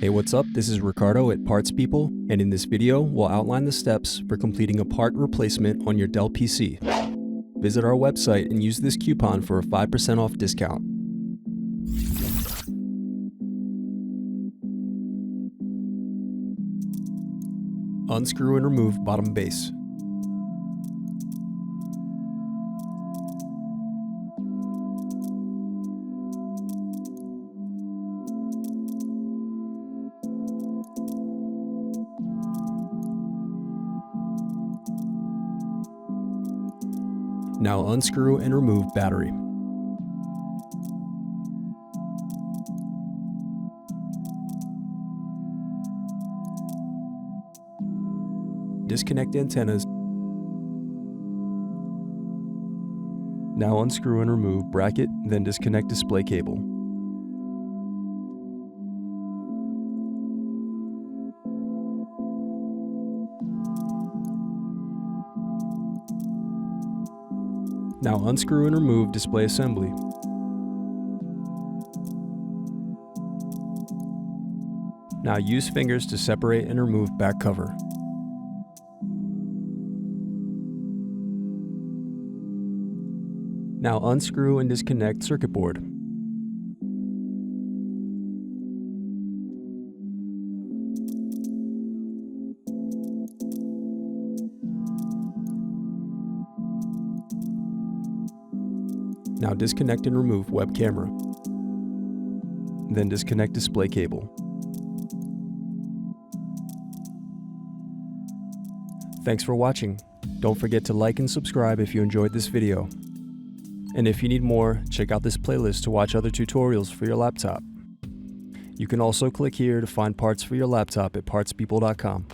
Hey, what's up? This is Ricardo at Parts People, and in this video, we'll outline the steps for completing a part replacement on your Dell PC. Visit our website and use this coupon for a 5% off discount. Unscrew and remove bottom base. Now unscrew and remove battery. Disconnect antennas. Now unscrew and remove bracket, then disconnect display cable. Now unscrew and remove display assembly. Now use fingers to separate and remove back cover. Now unscrew and disconnect circuit board. Now disconnect and remove web camera. Then disconnect display cable. Thanks for watching. Don't forget to like and subscribe if you enjoyed this video. And if you need more, check out this playlist to watch other tutorials for your laptop. You can also click here to find parts for your laptop at partspeople.com.